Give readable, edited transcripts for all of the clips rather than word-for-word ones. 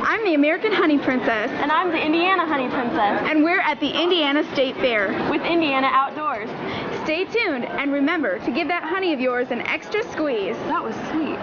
I'm the American Honey Princess. And I'm the Indiana Honey Princess. And we're at the Indiana State Fair with Indiana Outdoors. Stay tuned and remember to give that honey of yours an extra squeeze. That was sweet.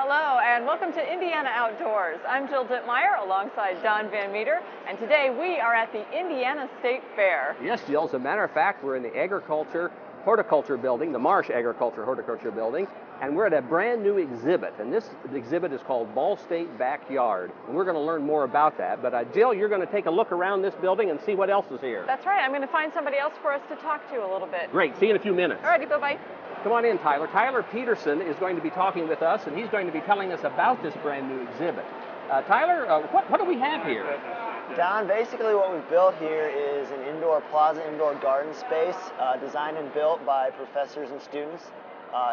Hello and welcome to Indiana Outdoors. I'm Jill Ditmire alongside Don Van Meter, and today we are at the Indiana State Fair. Yes, Jill, as a matter of fact, we're in the horticulture building, the Marsh Horticulture building, and we're at a brand new exhibit, and this exhibit is called Ball State Backyard, and we're going to learn more about that. But Jill, you're going to take a look around this building and see what else is here. That's right. I'm going to find somebody else for us to talk to a little bit. Great. See you in a few minutes. All righty, bye-bye. Come on in, Tyler. Tyler Peterson is going to be talking with us, and he's going to be telling us about this brand new exhibit. Tyler, what do we have here? Don, basically what we've built here is an indoor plaza, indoor garden space designed and built by professors and students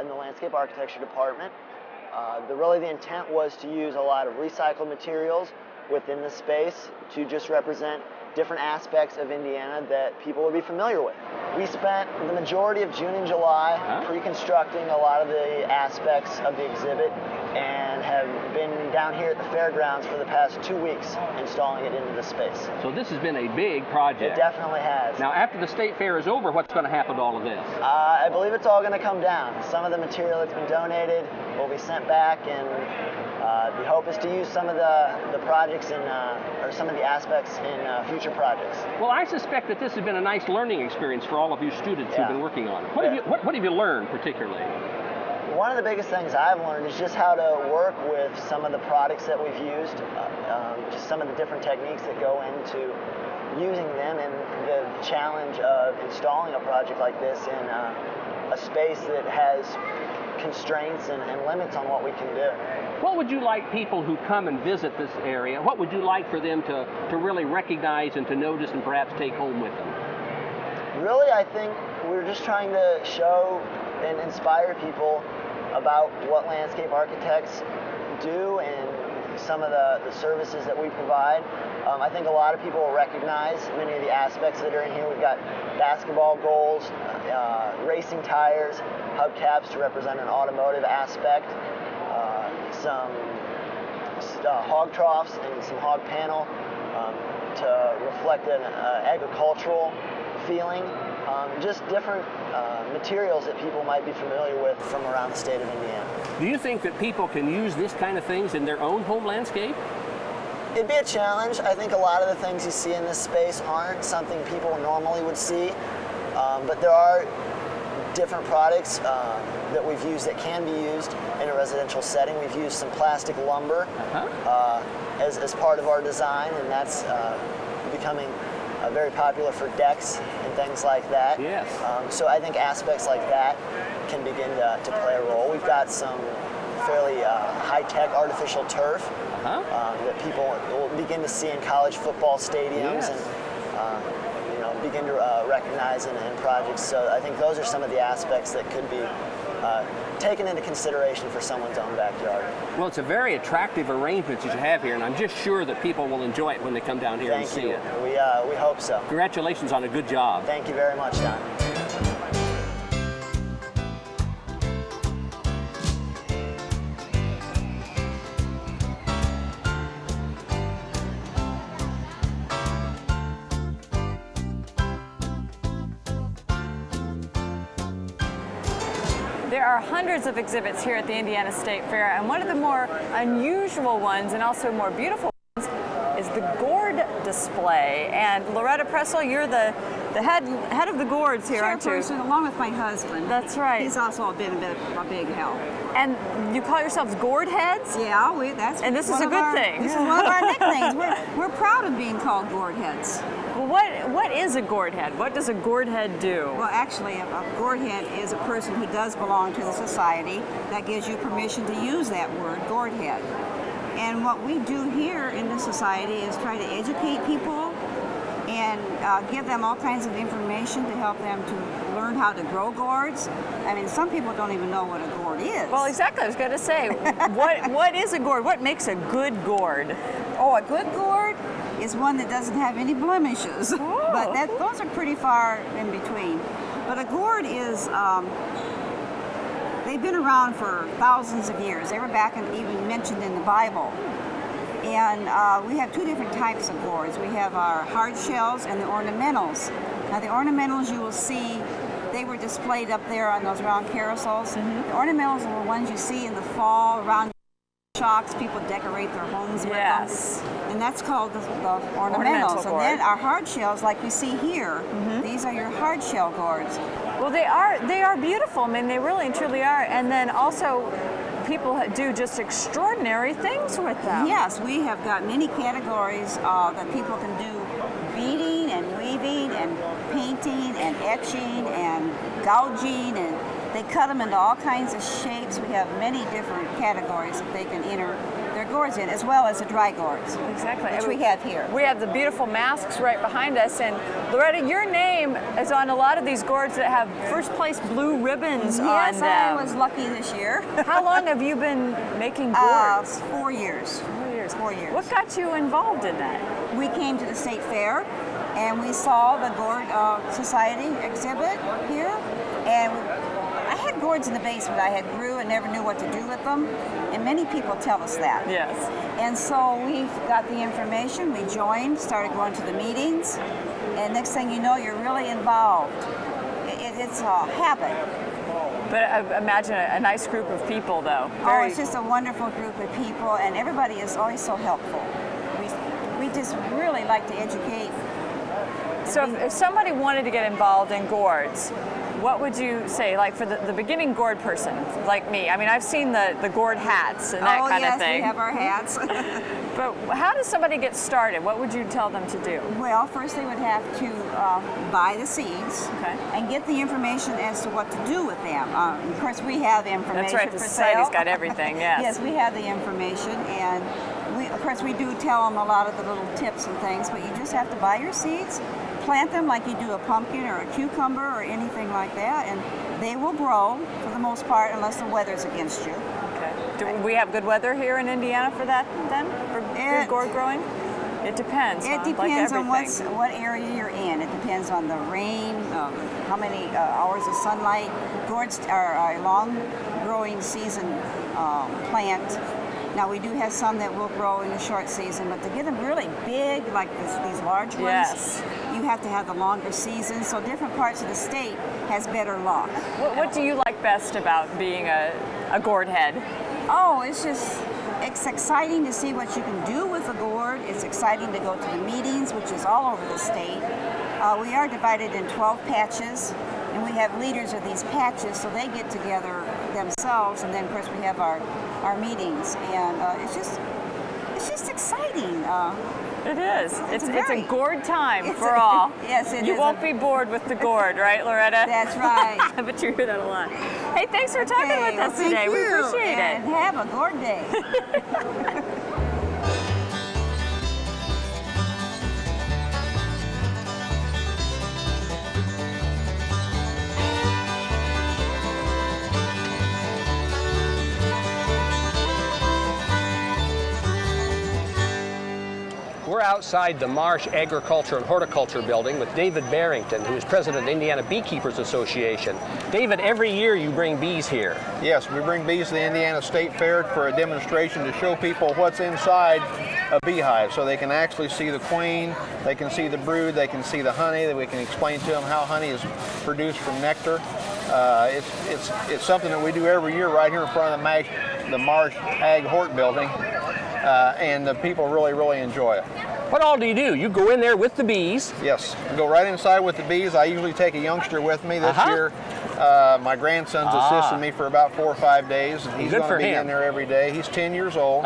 in the landscape architecture department. The intent was to use a lot of recycled materials within the space to just represent different aspects of Indiana that people would be familiar with. We spent the majority of June and July pre-constructing a lot of the aspects of the exhibit and have been down here at the fairgrounds for the past 2 weeks installing it into the space. So this has been a big project. It definitely has. Now, after the state fair is over, what's going to happen to all of this? I believe it's all going to come down. Some of the material that's been donated will be sent back, and the hope is to use some of the projects or some of the aspects in future projects. Well, I suspect that this has been a nice learning experience for all of you students who've been working on it. What have you learned particularly? One of the biggest things I've learned is just how to work with some of the products that we've used, just some of the different techniques that go into using them, and the challenge of installing a project like this in a space that has constraints and limits on what we can do. What would you like people who come and visit this area, what would you like for them to really recognize and to notice and perhaps take home with them? Really, I think we're just trying to show and inspire people about what landscape architects do and some of the services that we provide. I think a lot of people will recognize many of the aspects that are in here. We've got basketball goals, racing tires, hubcaps to represent an automotive aspect, some hog troughs and some hog panel to reflect an agricultural feeling. Just different materials that people might be familiar with from around the state of Indiana. Do you think that people can use this kind of things in their own home landscape? It'd be a challenge. I think a lot of the things you see in this space aren't something people normally would see, but there are different products that we've used that can be used in a residential setting. We've used some plastic lumber as part of our design, and that's becoming very popular for decks and things like that. Yes. So I think aspects like that can begin to play a role. We've got some fairly high-tech artificial turf that people will begin to see in college football stadiums and begin to recognize in projects. So I think those are some of the aspects that could be taken into consideration for someone's own backyard. Well, it's a very attractive arrangement that you have here, and I'm just sure that people will enjoy it when they come down here and see it. We hope so. Congratulations on a good job. Thank you very much, Don. There are hundreds of exhibits here at the Indiana State Fair, and one of the more unusual ones and also more beautiful ones is the gourd display. And Loretta Pressel, you're the head of the gourds here, aren't you? Chairperson, along with my husband. That's right. He's also been a big help. And you call yourselves gourd heads? Yeah, that's. And this is a good thing. This is one of our nicknames. We're proud of being called gourd heads. Well, what is a gourd head? What does a gourd head do? Well, actually, a gourd head is a person who does belong to the society that gives you permission to use that word, gourd head. And what we do here in the society is try to educate people and and give them all kinds of information to help them to learn how to grow gourds. I mean, some people don't even know what a gourd is. Well, exactly. I was going to say, what is a gourd? What makes a good gourd? Oh, a good gourd is one that doesn't have any blemishes. Oh. But those are pretty far in between. But a gourd is, they've been around for thousands of years. They were back and even mentioned in the Bible. And we have two different types of gourds. We have our hard shells and the ornamentals. Now the ornamentals you will see, they were displayed up there on those round carousels. The ornamentals are the ones you see in the fall around shocks. People decorate their homes with them. And that's called the ornamentals. And then our hard shells, like you see here, these are your hard shell gourds. Well, they are beautiful. I mean, they really and truly are. And then also, people do just extraordinary things with them. Yes, we have got many categories that people can do: beading and weaving and painting and etching and gouging, and they cut them into all kinds of shapes. We have many different categories that they can enter their gourds in, as well as the dry gourds. Exactly. Which we have here. We have the beautiful masks right behind us, and Loretta, your name is on a lot of these gourds that have first place blue ribbons on them. Yes, I was lucky this year. How long have you been making gourds? 4 years. 4 years. 4 years. What got you involved in that? We came to the state fair, and we saw the Gourd Society exhibit here, and I had gourds in the basement I had grew and never knew what to do with them, and many people tell us that. Yes. And so we got the information, we joined, started going to the meetings, and next thing you know, you're really involved. It's a habit. But imagine a nice group of people, though. Oh, it's just a wonderful group of people, and everybody is always so helpful. We just really like to educate. So if somebody wanted to get involved in gourds, what would you say, like for the beginning gourd person, like me? I mean, I've seen the gourd hats and that kind of thing. Oh, yes, we have our hats. But how does somebody get started? What would you tell them to do? Well, first they would have to buy the seeds and get the information as to what to do with them. Of course, we have information. That's right, the for society's sale. got everything, yes. Yes, we have the information, and of course, we do tell them a lot of the little tips and things, but you just have to buy your seeds, plant them like you do a pumpkin or a cucumber or anything like that, and they will grow for the most part unless the weather's against you. Okay. Do we have good weather here in Indiana for that then, for good gourd growing? It depends. It depends on what area you're in. It depends on the rain, how many hours of sunlight. Gourds are a long growing season plant. Now we do have some that will grow in the short season, but to get them really big, like these large ones, you have to have the longer season. So different parts of the state has better luck. What do you like best about being a gourd head? Oh, it's exciting to see what you can do with a gourd. It's exciting to go to the meetings, which is all over the state. We are divided in 12 patches, and we have leaders of these patches, so they get together themselves, and then of course we have our meetings, and it's just exciting. It is. It's a gourd time for all. Yes, it is. You won't be bored with the gourd, right, Loretta? That's right. I bet you hear that a lot. Hey, thanks for talking with us today. We appreciate it. And have a gourd day. We're outside the Marsh Agriculture and Horticulture Building with David Barrington, who is president of the Indiana Beekeepers Association. David, every year you bring bees here. Yes, we bring bees to the Indiana State Fair for a demonstration to show people what's inside a beehive, so they can actually see the queen, they can see the brood, they can see the honey, that we can explain to them how honey is produced from nectar. It's something that we do every year right here in front of the Marsh Ag Hort building, and the people really enjoy it. What all do? You go in there with the bees? Yes, I go right inside with the bees. I usually take a youngster with me. This year, my grandson's assisting me for about 4 or 5 days, and he's going to be in there every day. He's 10 years old.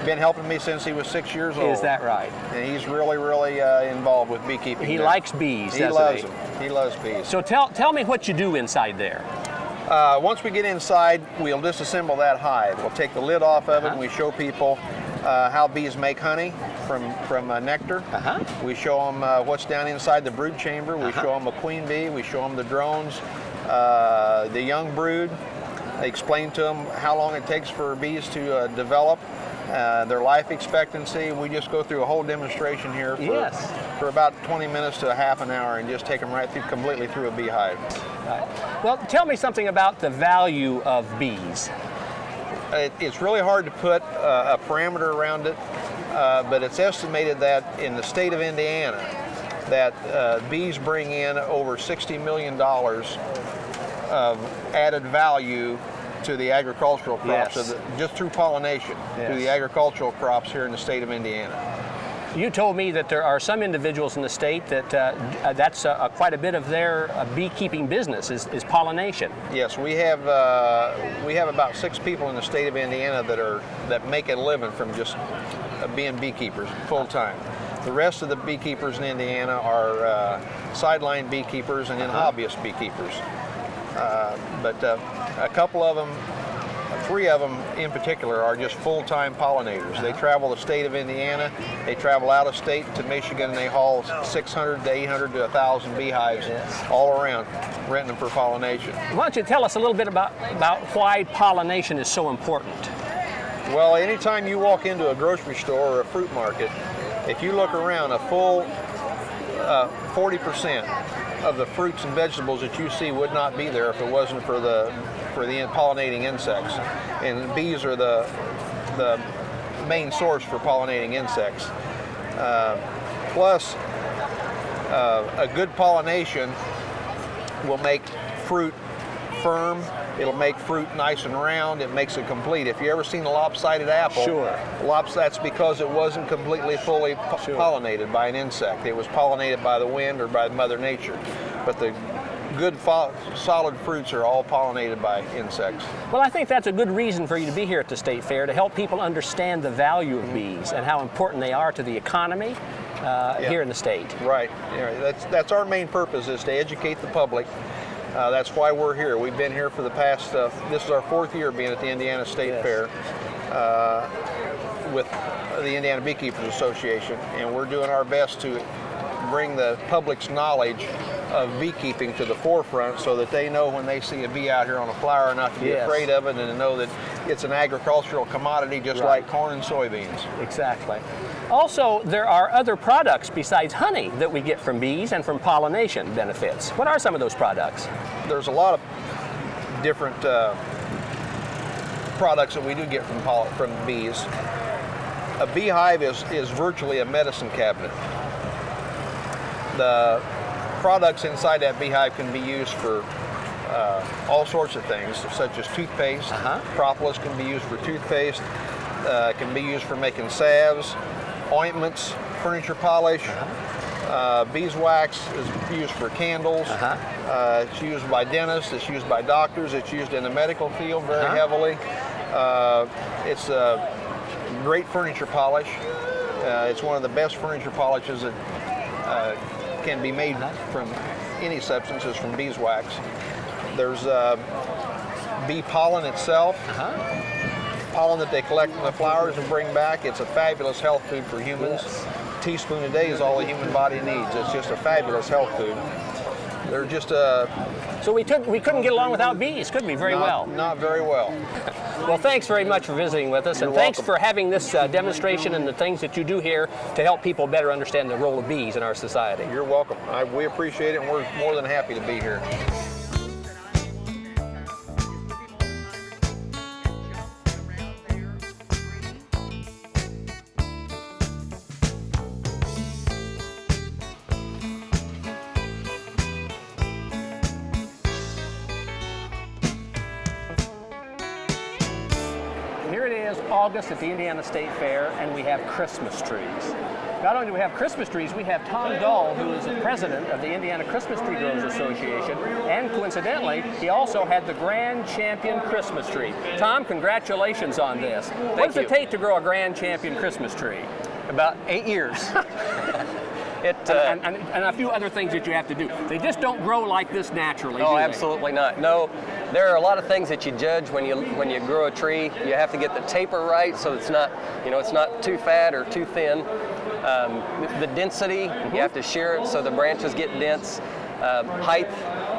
Been helping me since he was 6 years old. Is that right? And he's really involved with beekeeping. He likes bees, he loves them. He loves bees. So tell me what you do inside there. Once we get inside, we'll disassemble that hive. We'll take the lid off of it, and we show people how bees make honey from nectar. We show them what's down inside the brood chamber. We show them a queen bee. We show them the drones, the young brood. I explain to them how long it takes for bees to develop, their life expectancy. We just go through a whole demonstration here for about 20 minutes to a half an hour and just take them right through, completely through a beehive. Well, tell me something about the value of bees. It's really hard to put a parameter around it, but it's estimated that in the state of Indiana, that bees bring in over $60 million of added value to the agricultural crops, just through pollination, to the agricultural crops here in the state of Indiana. You told me that there are some individuals in the state that that's quite a bit of their beekeeping business is pollination. Yes, we have about 6 people in the state of Indiana that make a living from just being beekeepers full time. The rest of the beekeepers in Indiana are sideline beekeepers and then hobbyist beekeepers. But a couple of them, 3 of them in particular, are just full-time pollinators. They travel the state of Indiana, they travel out of state to Michigan, and they haul 600 to 800 to 1,000 beehives all around, renting them for pollination. Why don't you tell us a little bit about why pollination is so important? Well, anytime you walk into a grocery store or a fruit market, if you look around, a full 40% of the fruits and vegetables that you see would not be there if it wasn't for the pollinating insects. And bees are the main source for pollinating insects. Plus, a good pollination will make fruit firm. It'll make fruit nice and round. It makes it complete. If you ever seen a lopsided apple, that's because it wasn't completely fully pollinated by an insect. It was pollinated by the wind or by Mother Nature. But the good solid fruits are all pollinated by insects. Well, I think that's a good reason for you to be here at the State Fair, to help people understand the value of bees and how important they are to the economy here in the state. Right. That's our main purpose, is to educate the public. That's why we're here. We've been here for the past, this is our 4th year being at the Indiana State Fair with the Indiana Beekeepers Association, and we're doing our best to bring the public's knowledge of beekeeping to the forefront so that they know when they see a bee out here on a flower not to be afraid of it, and to know that it's an agricultural commodity just like corn and soybeans. Exactly. Also, there are other products besides honey that we get from bees and from pollination benefits. What are some of those products? There's a lot of different products that we do get from bees. A beehive is virtually a medicine cabinet. The products inside that beehive can be used for all sorts of things, such as toothpaste. Propolis can be used for toothpaste. Can be used for making salves, ointments, furniture polish. Beeswax is used for candles. It's used by dentists. It's used by doctors. It's used in the medical field very heavily. It's a great furniture polish. It's one of the best furniture polishes that can be made from any substances from beeswax. There's bee pollen itself, pollen that they collect from the flowers and bring back. It's a fabulous health food for humans. A teaspoon a day is all the human body needs. It's just a fabulous health food. They're just So we couldn't get along without bees, could we? Not very well. Well, thanks very much for visiting with us, and thanks for having this demonstration and the things that you do here to help people better understand the role of bees in our society. You're welcome. We appreciate it, and we're more than happy to be here. Here it is, August at the Indiana State Fair, and we have Christmas trees. Not only do we have Christmas trees, we have Tom Dull, who is the president of the Indiana Christmas Tree Growers Association, and coincidentally, he also had the Grand Champion Christmas tree. Tom, congratulations on this. What does it take to grow a Grand Champion Christmas tree? About 8 years. And a few other things that you have to do. They just don't grow like this naturally. Oh, do they? absolutely not. No, there are a lot of things that you judge when you grow a tree. You have to get the taper right, so it's not too fat or too thin. The density, you have to shear it so the branches get dense. Height,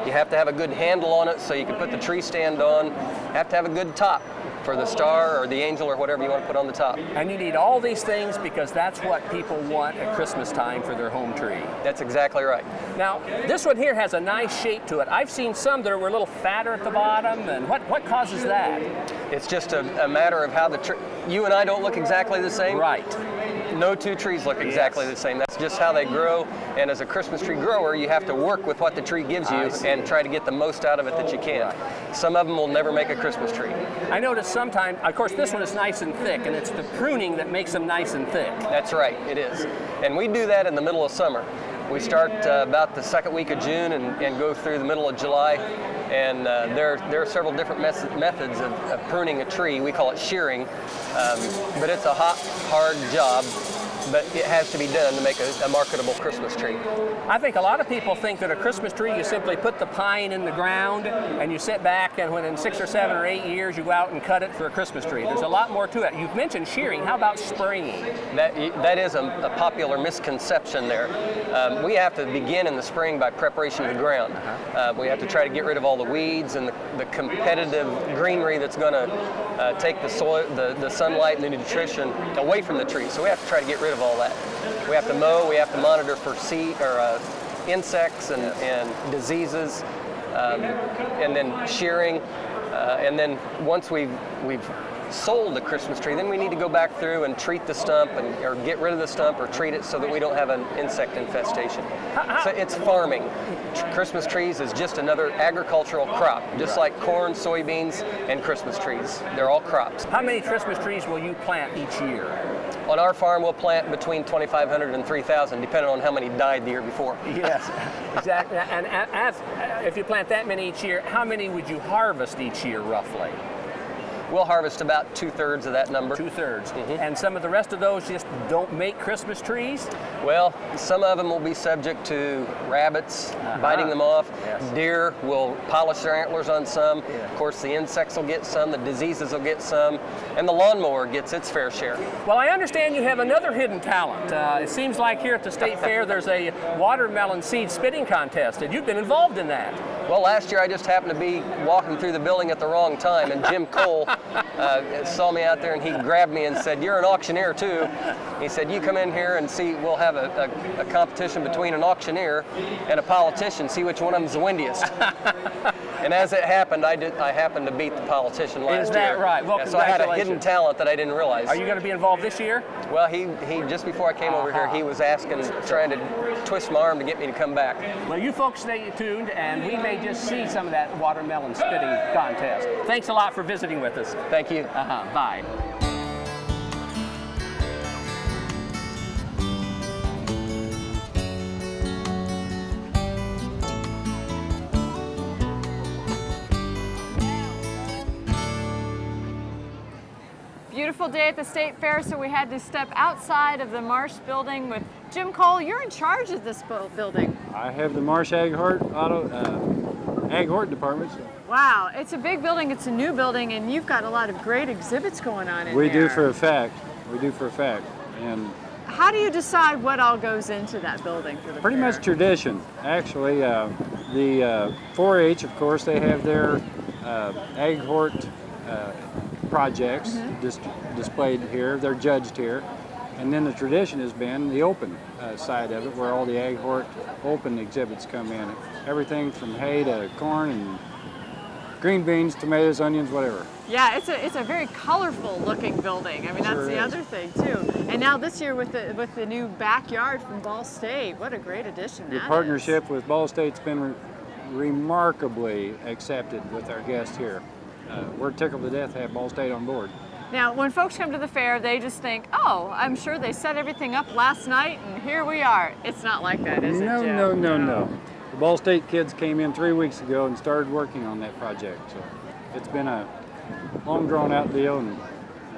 you have to have a good handle on it so you can put the tree stand on. You have to have a good top for the star or the angel or whatever you want to put on the top. And you need all these things because that's what people want at Christmas time for their home tree. That's exactly right. Now, this one here has a nice shape to it. I've seen some that were a little fatter at the bottom, and what causes that? It's just a matter of how the tree, you and I don't look exactly the same. Right. No two trees look exactly the same. That's just how they grow. And as a Christmas tree grower, you have to work with what the tree gives you and try to get the most out of it that you can. Right. Some of them will never make a Christmas tree. I noticed sometimes, of course, this one is nice and thick, and it's the pruning that makes them nice and thick. That's right, it is. And we do that in the middle of summer. We start about the second week of June and go through the middle of July. And there are several different methods of pruning a tree. We call it shearing, but it's a hard job, but it has to be done to make a marketable Christmas tree. I think a lot of people think that a Christmas tree, you simply put the pine in the ground and you sit back, and when in 6 or 7 or 8 years you go out and cut it for a Christmas tree. There's a lot more to it. You've mentioned shearing. How about spraying? That is a popular misconception there. We have to begin in the spring by preparation of the ground. We have to try to get rid of all the weeds and the competitive greenery that's going to take the soil, the sunlight and the nutrition away from the tree. So we have to try to get rid of all that. We have to mow, we have to monitor for insects and diseases, and then shearing, and then once we've sold the Christmas tree, then we need to go back through and treat the stump or get rid of the stump or treat it so that we don't have an insect infestation. So it's farming. Christmas trees is just another agricultural crop, just like corn, soybeans, and Christmas trees. They're all crops. How many Christmas trees will you plant each year? On our farm, we'll plant between 2,500 and 3,000, depending on how many died the year before. Yes, exactly. And if you plant that many each year, how many would you harvest each year, roughly? We'll harvest about 2/3 of that number. 2/3. Mm-hmm. And some of the rest of those just don't make Christmas trees? Well, some of them will be subject to rabbits biting them off. Yes. Deer will polish their antlers on some. Yeah. Of course, the insects will get some, the diseases will get some, and the lawnmower gets its fair share. Well, I understand you have another hidden talent. It seems like here at the State Fair there's a watermelon seed spitting contest, and you've been involved in that. Well, last year I just happened to be walking through the building at the wrong time, and Jim Cole saw me out there, and he grabbed me and said, "You're an auctioneer too." He said, "You come in here and see, we'll have a competition between an auctioneer and a politician, see which one of them's the windiest." And as it happened, I happened to beat the politician last year. Is that right? Well, so I had a hidden talent that I didn't realize. Are you going to be involved this year? Well, he just before I came over here, he was trying to twist my arm to get me to come back. Well, you folks stay tuned, and we may just see some of that watermelon spitting contest. Thanks a lot for visiting with us. Thank you. Bye. Beautiful day at the State Fair, so we had to step outside of the Marsh building with Jim Cole. You're in charge of this building. I have the Marsh Ag Hort Ag Hort department. So. Wow, it's a big building, it's a new building, and you've got a lot of great exhibits going on in there. We do for a fact. And how do you decide what all goes into that building for the pretty fair? much tradition. Actually, the 4-H, of course, they have their Ag Hort projects displayed here. They're judged here. And then the tradition has been the open side of it, where all the Ag Hort open exhibits come in. Everything from hay to corn and green beans, tomatoes, onions, whatever. Yeah, it's a very colorful looking building. I mean, that's the other thing too. And now this year with the new backyard from Ball State, what a great addition that is. The partnership with Ball State's been remarkably accepted with our guests here. We're tickled to death to have Ball State on board. Now, when folks come to the fair, they just think, oh, I'm sure they set everything up last night and here we are. It's not like that, is it, Jim? No. The Ball State kids came in 3 weeks ago and started working on that project. So it's been a long drawn out deal, and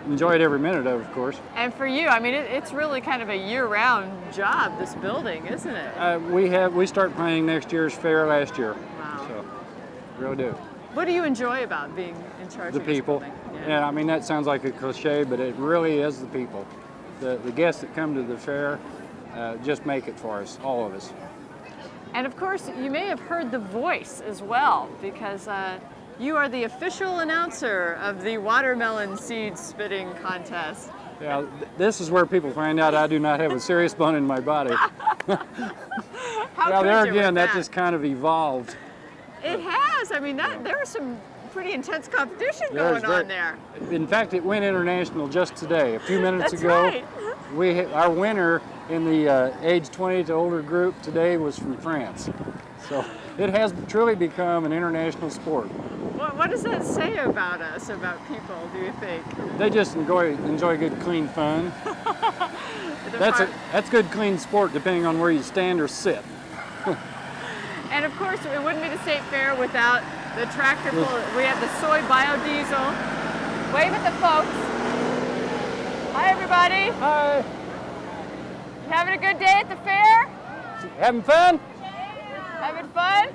enjoyed every minute of course. And for you, I mean, it's really kind of a year-round job, this building, isn't it? We start planning next year's fair last year. Wow. So, really do. What do you enjoy about being in charge The of this people. building? Yeah, I mean, that sounds like a cliche, but it really is the people. The guests that come to the fair just make it for us, all of us. And of course, you may have heard the voice as well, because you are the official announcer of the watermelon seed spitting contest. Yeah, this is where people find out I do not have a serious bone in my body. How Well, could there you again, with that just kind of evolved. It has. I mean, there was some pretty intense competition There's going on there. In fact, it went international just today. A few minutes That's ago, right. our winner in the age 20 to older group today was from France. So it has truly become an international sport. What does that say about us, about people, do you think? They just enjoy good, clean fun. That's good, clean sport, depending on where you stand or sit. And of course, it wouldn't be the state fair without the tractor pull. We have the soy biodiesel. Wave at the folks. Hi, everybody. Hi. You having a good day at the fair? Having fun? Having fun?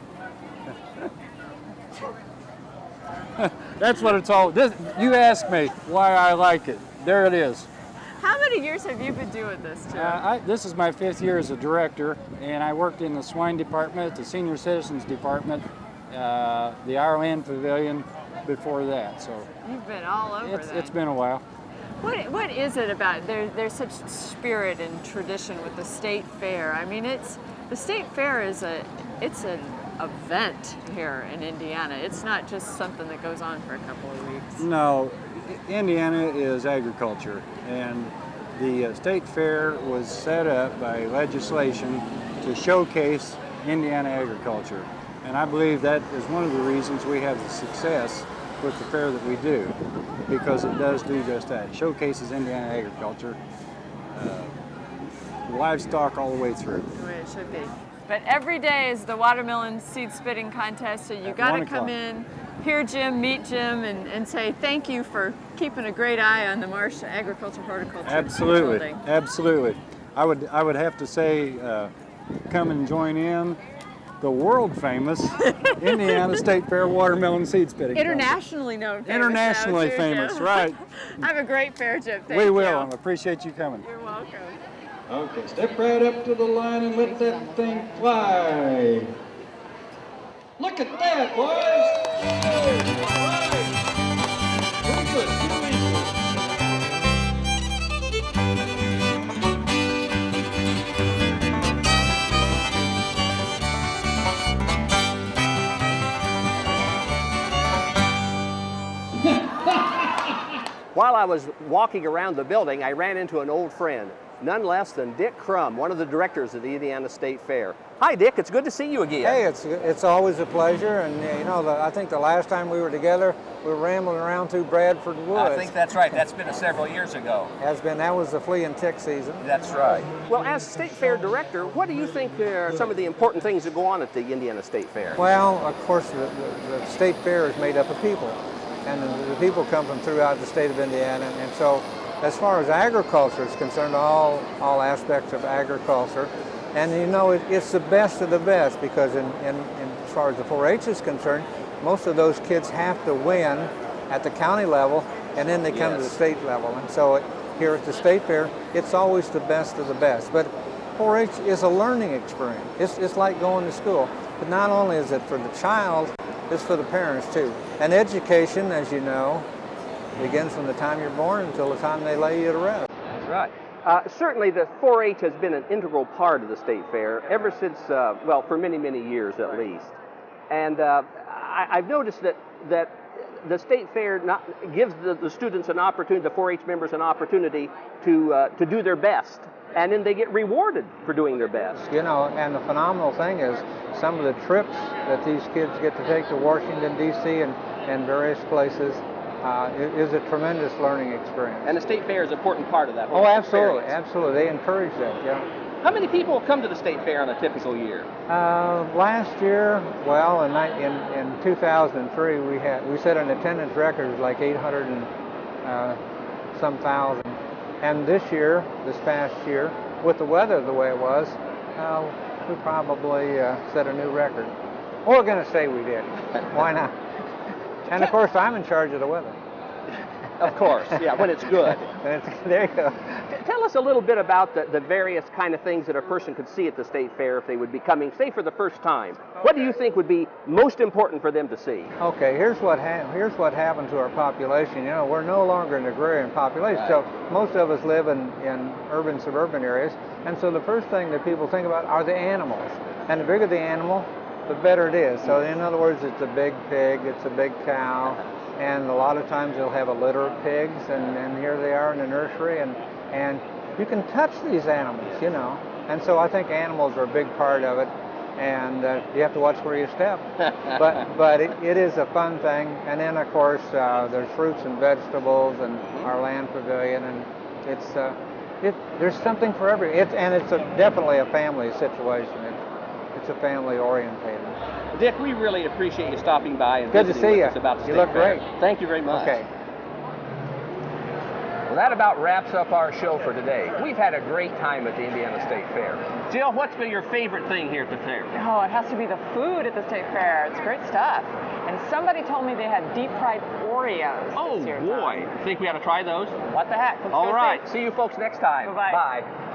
That's what it's all. You asked me why I like it. There it is. How many years have you been doing this, Jim? This is my 5th year as a director, and I worked in the swine department, the senior citizens department, the Ireland Pavilion before that. So You've been all over that. It's been a while. What is it about? There's such spirit and tradition with the state fair. I mean, the state fair is it's an event here in Indiana. It's not just something that goes on for a couple of weeks. No, Indiana is agriculture, and the state fair was set up by legislation to showcase Indiana agriculture. And I believe that is one of the reasons we have the success with the fair that we do, because it does do just that. It showcases Indiana agriculture, livestock all the way through. The way it should be. But every day is the watermelon seed spitting contest, so you got to come in, hear Jim, meet Jim, and say thank you for keeping a great eye on the Marsh Agriculture Horticulture Absolutely, building. absolutely. I would have to say, come and join in the world famous Indiana State Fair watermelon seed spitting. Internationally known. Internationally now, too, famous, Jim. right? Have a great fair, Jim. Thank We you. will. I appreciate you coming. You're welcome. Okay, step right up to the line and let that thing fly. Look at that, boys! Hey, all right. Very good. Very good. While I was walking around the building, I ran into an old friend, none less than Dick Crum, one of the directors of the Indiana State Fair. Hi, Dick. It's good to see you again. Hey, it's always a pleasure, and you know, I think the last time we were together, we were rambling around through Bradford Woods. I think that's right. That's been several years ago. That was the flea and tick season. That's right. Well, as State Fair director, what do you think are some of the important things that go on at the Indiana State Fair? Well, of course, the State Fair is made up of people, and the people come from throughout the state of Indiana, and so as far as agriculture is concerned, all aspects of agriculture. And you know, it's the best of the best, because as far as the 4-H is concerned, most of those kids have to win at the county level, and then they come to the state level. And so here at the State Fair, it's always the best of the best. But 4-H is a learning experience. It's like going to school. But not only is it for the child, it's for the parents too. And education, as you know, begins from the time you're born until the time they lay you to rest. That's right. Certainly the 4-H has been an integral part of the State Fair ever since, well, for many, many years at least. And I've noticed that the State Fair gives the students an opportunity, the 4-H members an opportunity to do their best. And then they get rewarded for doing their best. You know, and the phenomenal thing is some of the trips that these kids get to take to Washington, D.C. and various places is a tremendous learning experience. And the State Fair is an important part of that whole absolutely, experience. Absolutely. They encourage that, yeah. How many people come to the State Fair on a typical year? Last year, well, in 2003, we set an attendance record of like 800 some thousand. And this past year, with the weather the way it was, we probably set a new record. We're going to say we did. Why not? And of course, I'm in charge of the weather. Of course, yeah, when it's good. There you go. Tell us a little bit about the various kind of things that a person could see at the state fair if they would be coming, say, for the first time. What do you think would be most important for them to see? Okay, here's what happened to our population. You know, we're no longer an agrarian population, so most of us live in urban, suburban areas, and so the first thing that people think about are the animals. And the bigger the animal, the better it is. So in other words, it's a big pig, it's a big cow, and a lot of times they'll have a litter of pigs, and here they are in the nursery, and you can touch these animals, you know. And so I think animals are a big part of it, and you have to watch where you step. but it is a fun thing. And then, of course, there's fruits and vegetables and our land pavilion, and there's something for it's definitely a family situation. It's a family orientated. Dick, we really appreciate you stopping by and good to see you. About the you state look fair. great. Thank you very much. Okay. Well, that about wraps up our show for today. We've had a great time at the Indiana State Fair. Jill, what's been your favorite thing here at the fair? Oh, it has to be the food at the state fair. It's great stuff. And somebody told me they had deep fried Oreos. Oh, boy. Think we ought to try those? What the heck? Let's All go right. see. See you folks next time. Bye-bye. Bye.